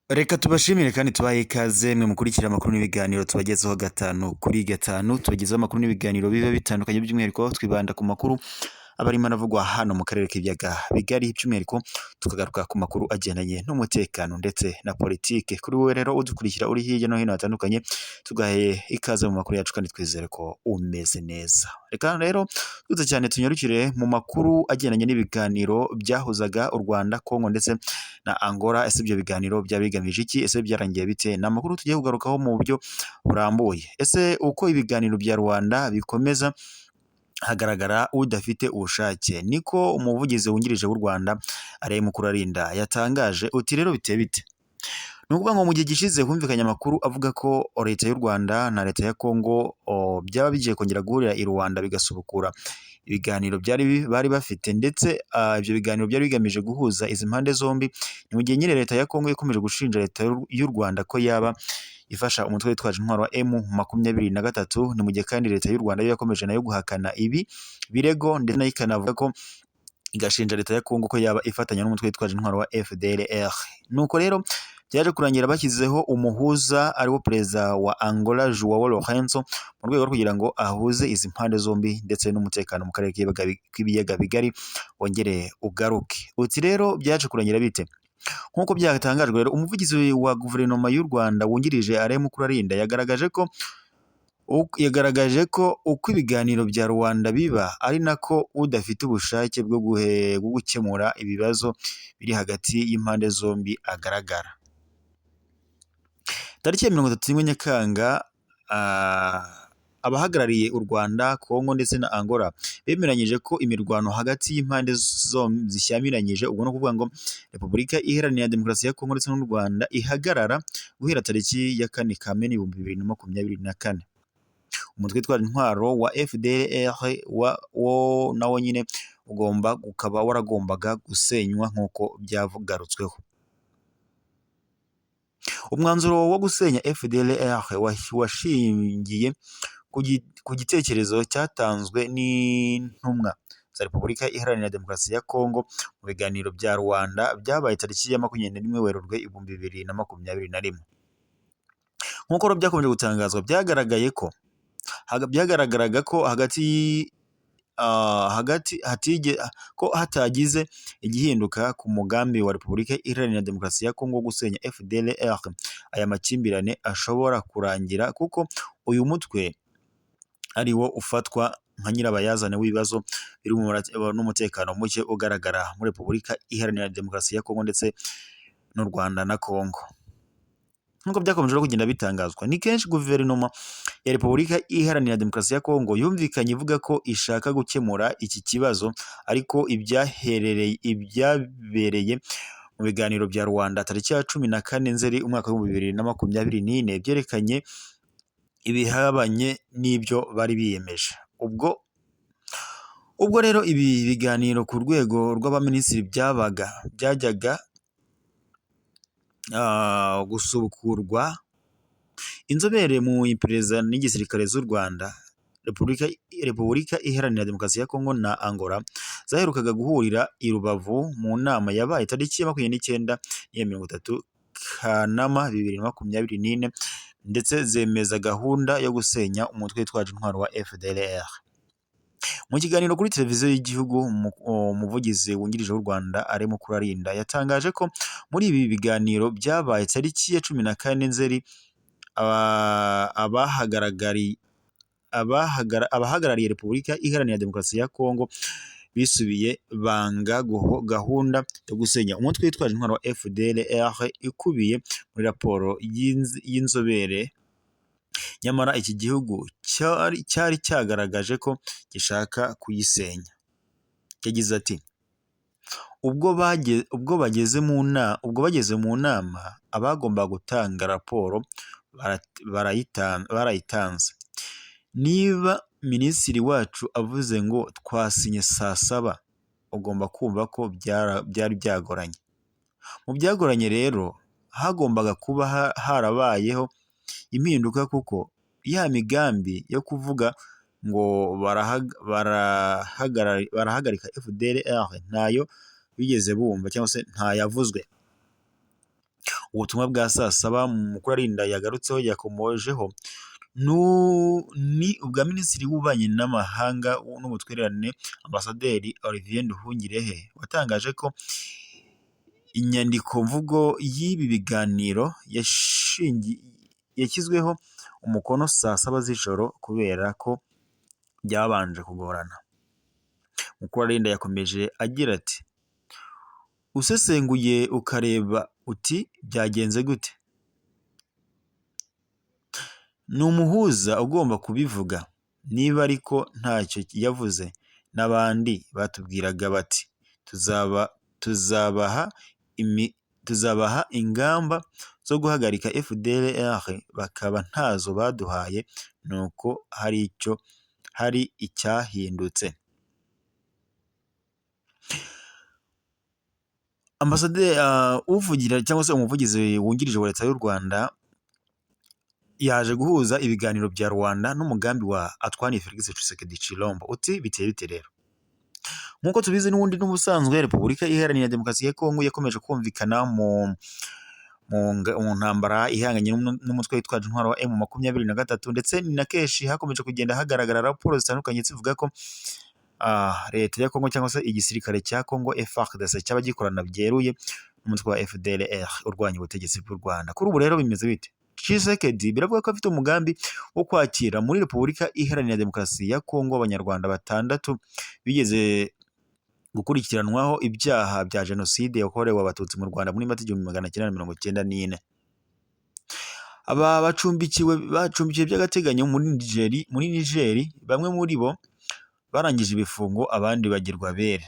Reka tubashimire kandi tubahe ikaze mwe mukurikira amakuru n'ibiganiro tubagezaho gatanu kuri gatanu, tubagezaho amakuru n'ibiganiro biba bitandukanye by'umwihariko twibanda ku makuru aba arimo aravugwa hano mu karere k'ibiyaga bigari, by'umwihariko tukagaruka ku makuru agendanye n'umutekano ndetse na politike. Kuri wowe rero udukurikira uri hirya no hino hatandukanye, tugahe ikaze mu makuru yacu kandi twizere ko umeze neza. Reka rero tuze cyane tunyarukire mu makuru agendanye n'ibiganiro byahuzaga u Rwanda, Kongo ndetse na Angola. Ese ibyo biganiro byaba bigamije iki? Ese byarangiye bite? Ni amakuru tugiye kugarukaho mu buryo burambuye. Ese uko ibiganiro bya Rwanda bikomeza hagaragara udafite ubushake, niko umuvugizi wungirije w'u Rwanda Alain Mukurarinda yatangaje. Uti rero biteye bite? Ni ukuvuga ngo mu gihe gishize humvikanye amakuru avuga ko leta y'u Rwanda na leta ya Kongo byaba bigiye kongera guhurira i Rwanda bigasubukura ibiganiro bari bafite, ndetse ibyo biganiro byari bigamije guhuza izi mpande zombi. Ni mu gihe nyine leta ya Kongo ikomeje gushinja leta y'u Rwanda ko yaba ifasha umutwe witwaje intwaro wa M23. Ni mu gihe kandi leta y'u Rwanda yo yakomeje nayo guhakana ibi birego, ndetse nayo ikanavuga ko igashinja leta ya Kongo ko yaba ifatanya n'umutwe witwaje intwaro wa FDLR. Nuko rero byaje kurangira bashyizeho umuhuza ariwo perezida wa Angola Joao Lourenço, mu rwego rwo kugira ngo ahuze izi mpande zombi ndetse n'umutekano mu karere k'ibiyaga bigari wongere ugaruke. Uti rero byaje kurangira bite? Nk'uko byatangajwe rero, umuvugizi wa guverinoma y'u Rwanda wungirije Alain Mukurarinda yagaragaje ko uko ibiganiro bya Rwanda biba ari nako udafite ubushake bwo gukemura ibibazo biri hagati y'impande zombi agaragara. Tariki ya 31 Nyakanga, abahagarariye u Rwanda, Kongo ndetse na Angola bemeranyije ko imirwano hagati y'impande zombi zishyamiranyije, ubwo no kuvuga ngo Repubulika Iharanira Demokarasi ya Kongo ndetse n'u Rwanda ihagarara guhera tariki ya 4 Kamena 2024. Umutwe witwaje intwaro wa FDLR wo nawo nyine ukaba waragombaga gusenywa nk'uko byagarutsweho. Umwanzuro wo gusenya FDLR washingiye ku gitekerezo cyatanzwe n'intumwa za Repubulika Iharanira Demokarasi ya Kongo mu biganiro bya Rwanda byabaye tariki ya 21 Werurwe 2021. Nk'uko byakomeje gutangazwa, byagaragaraga ko hatagize igihinduka ku mugambi wa Repubulika Iharanira Demokarasi ya Kongo gusenya FDLR, aya makimbirane ashobora kurangira, kuko uyu mutwe ari wo ufatwa nka nyirabayazana w'ibibazo biri n'umutekano muke ugaragara muri Repubulika Iharanira Demokarasi ya Kongo ndetse n'u Rwanda na Kongo. Nk'uko byakomeje kugenda bitangazwa, ni kenshi guverinoma ya Repubulika Iharanira Demokarasi ya Kongo yumvikanye ivuga ko ishaka gukemura iki kibazo, ariko ibyabereye mu biganiro bya Rwanda tariki ya 14 Nzeri umwaka wa 2024 byerekanye ibihabanye n'ibyo bari biyemeje. Ubwo rero ibi biganiro ku rwego rw'abaminisitiri byajyaga gusubukurwa, inzobere mu iperereza n'igisirikare z'u Rwanda, Repubulika Iharanira Demokarasi ya Kongo na Angola zaherukaga guhurira i Rubavu mu nama yabaye tariki ya 29 n'iya 30 Kanama 2024, ndetse zemeza gahunda yo gusenya umutwe witwaje intwaro wa FDLR. Mu kiganiro kuri televiziyo y'igihugu, umuvugizi wungirije w'u Rwanda Alain Mukurarinda yatangaje ko muri ibi biganiro byabaye tariki ya 14 Nzeri abahagarariye Repubulika Iharanira Demokarasi ya Kongo bisubiye banga gahunda yo gusenya umutwe witwaje intwaro wa FDLR ikubiye muri raporo y'inzobere. Nyamara iki gihugu cyari cyagaragaje ko gishaka kuyisenya. Yagize ati, ubwo bageze mu nama abagomba gutanga raporo barayitanze. Niba minisitiri wacu avuze ngo twasinye saa 7, ugomba kumva ko byari byagoranye. Mu byagoranye rero hagombaga kuba harabayeho impinduka, kuko ya migambi yo kuvuga ngo barahagarika FDLR ntayo bigeze bumva, cyangwa se ntayavuzwe. Ubutumwa bwa saa saba Mukuru Arinda yagarutseho yakomojeho ni ubwa Minisitiri w'Ububanyi n'Amahanga n'Ubutwererane Ambasaderi Olivier Nduhungirehe watangaje ko inyandikomvugo y'ibi biganiro yashyizweho umukono saa saba z'ijoro kubera ko byabanje kugorana. Mukuru Arinda yakomeje agira ati usesenguye ukareba uti byagenze gute, ni umuhuza ugomba kubivuga, niba ariko ntacyo yavuze n'abandi batubwiraga bati tuzabaha ingamba zo guhagarika FDLR bakaba ntazo baduhaye, nuko hari icyahindutse. Ambasaderi uvugira cyangwa se umuvugizi wungirije wa leta y'u Rwanda yaje guhuza ibiganiro bya Rwanda n'umugambi wa Antoine Felix Tshisekedi Tshilombo. Uti biteye bite rero? Nk'uko tubizi n'ubundi n'ubusanzwe Repubulika Iharanira Demokarasi ya Kongo yakomeje kumvikana mu ntambara ihanganye n'umutwe witwaje intwaro wa M23, ndetse ni na kenshi hakomeje kugenda hagaragara raporo zitandukanye zivuga ko leta ya Kongo cyangwa se igisirikare cya Kongo FARDC cyaba gikorana byeruye n'umutwe wa FDLR urwanya ubutegetsi bw'u Rwanda. Kuri ubu rero bimeze bite? Tshisekedi biravuga ko afite umugambi wo kwakira muri Repubulika Iharanira Demokarasi ya Kongo Abanyarwanda 6 bigeze gukurikiranwaho ibyaha bya jenoside yakorewe Abatutsi mu Rwanda muri Mata 1994. Aba bacumbikiwe by'agateganyo muri Niger, bamwe muri bo barangije ibifungo abandi bagirwa bere.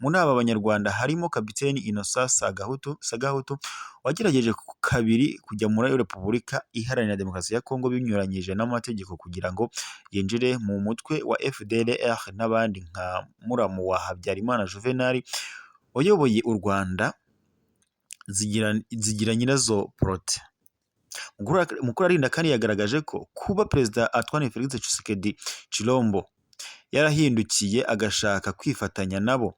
Muri aba Banyarwanda harimo Kapiteni Innocent Sagahutu wagerageje kabiri kujya muri Repubulika Iharanira Demokarasi ya Kongo binyuranyije n'amategeko kugira ngo yinjire mu mutwe wa FDLR, n'abandi nka muramu wa Habyarimana Juvenal wayoboye u Rwanda zigira nyirazo Prote. Mukuru Arinda kandi yagaragaje ko kuba Perezida Antoine Felix Tshisekedi Tshilombo yarahindukiye agashaka kwifatanya nabo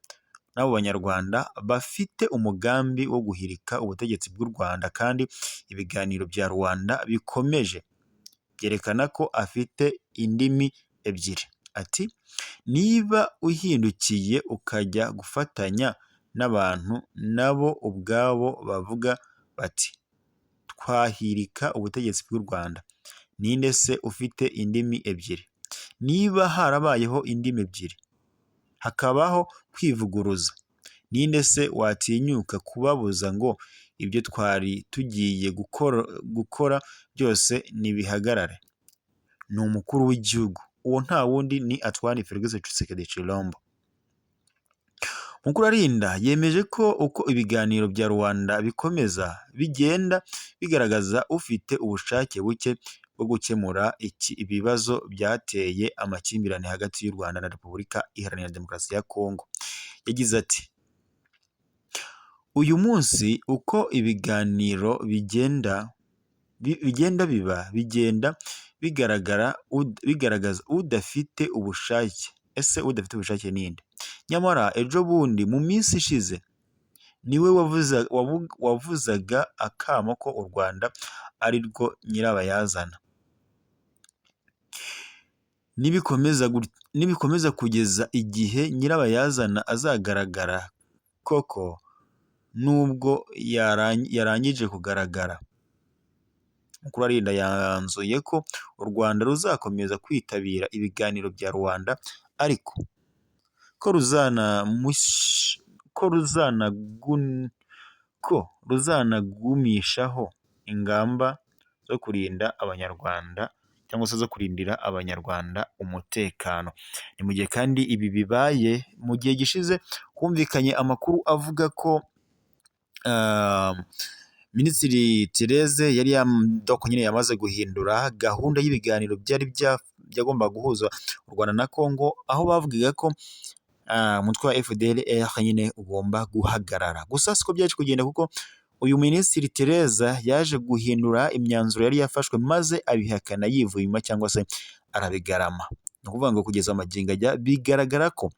Banyarwanda bafite umugambi wo guhirika ubutegetsi bw'u Rwanda, kandi ibiganiro bya Rwanda bikomeje byerekana ko afite indimi ebyiri. Ati niba uhindukiye ukajya gufatanya n'abantu nabo ubwabo bavuga bati twahirika ubutegetsi bw'u Rwanda, ninde se ufite indimi ebyiri? Niba harabayeho indimi ebyiri hakabaho kwivuguruza, ninde se watinyuka kubabuza ngo ibyo twari tugiye gukora byose nibihagarare? Ni umukuru w'igihugu, uwo nta wundi ni Antoine Felix Tshisekedi Tshilombo. Mukuru Arinda yemeje ko uko ibiganiro bya Rwanda bikomeza bigenda bigaragaza ufite ubushake buke bwo gukemura ibibazo byateye amakimbirane hagati y'u Rwanda na Repubulika Iharanira Demokarasi ya Kongo. Yagize ati uyu munsi uko ibiganiro bigenda bigaragaza udafite ubushake. Ese udafite ubushake ninde? Nyamara ejo bundi mu minsi ishize niwe wavuzaga akamo ko u Rwanda ari rwo nyirabayazana. Nibikomeza kugeza igihe nyirabayazana azagaragara koko, nubwo yarangije kugaragara. Mukuru Arinda yanzuye ko u Rwanda ruzakomeza kwitabira ibiganiro bya Rwanda, ariko ko ruzanagumishaho ingamba zo kurinda Abanyarwanda cyangwa se zo kurindira Abanyarwanda umutekano. Ni mu gihe kandi ibi bibaye mu gihe gishize humvikanye amakuru avuga ko Minisitiri Therese nyine yamaze guhindura gahunda y'ibiganiro byagomba guhuza u Rwanda na Kongo, aho bavugaga ko umutwe wa FDLR nyine ugomba guhagarara. Gusa siko byaje kugenda, kuko uyu Minisitiri Therese yaje guhindura imyanzuro yari yafashwe maze abihakana yivuye inyuma cyangwa se arabigarama. Ni ukuvuga ngo kugeza amagingo ajya bigaragara ko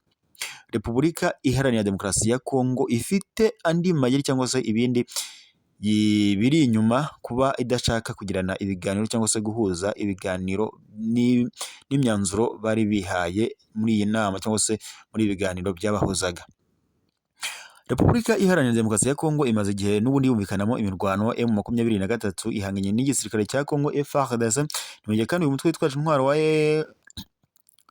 Repubulika Iharanira Demokarasi ya Kongo ifite andi mayeri cyangwa se ibindi biri inyuma kuba idashaka kugirana ibiganiro cyangwa se guhuza ibiganiro n'imyanzuro bari bihaye muri iyi nama cyangwa se muri ibi biganiro byabahuzaga. Repubulika Iharanira Demokarasi ya Kongo imaze igihe n'ubundi yumvikanamo imirwano. M23 ihanganye n'igisirikare cya Kongo FARDC, ni mu gihe kandi uyu mutwe witwaje intwaro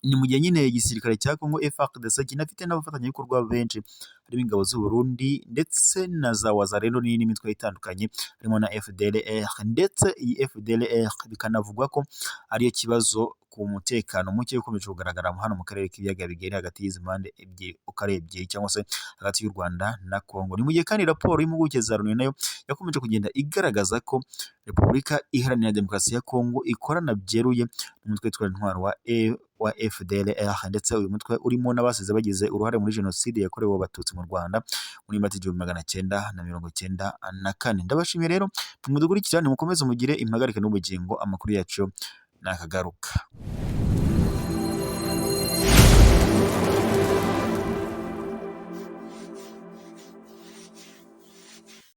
ni mu gihe nyine igisirikare cya Kongo FARDC kinafite n'abafatanyabikorwa benshi, harimo ingabo z'u Burundi ndetse na za Wazalendo n'indi mitwe itandukanye, harimo na FDLR, ndetse iyi FDLR bikanavugwa ko ariyo kibazo ku mutekano muke ukomeje kugaragara hano mu karere k'ibiyaga bigari hagati y'izi mpande ebyiri uko ari ebyiri, cyangwa se hagati y'u Rwanda na Kongo. Ni mu gihe kandi raporo y'impuguke za Loni nayo yakomeje kugenda igaragaza ko Repubulika Iharanira Demokarasi ya Kongo ikorana byeruye n'umutwe witwaje intwaro wa FDLR, ndetse uyu mutwe urimo n'abasize bagize uruhare muri jenoside yakorewe abatutsi mu Rwanda muri Mata 1994. Ndabashimiye rero mudukurikirane, mukomeze mugire impagarike n'ubugingo. Amakuru yacu nakagaruka.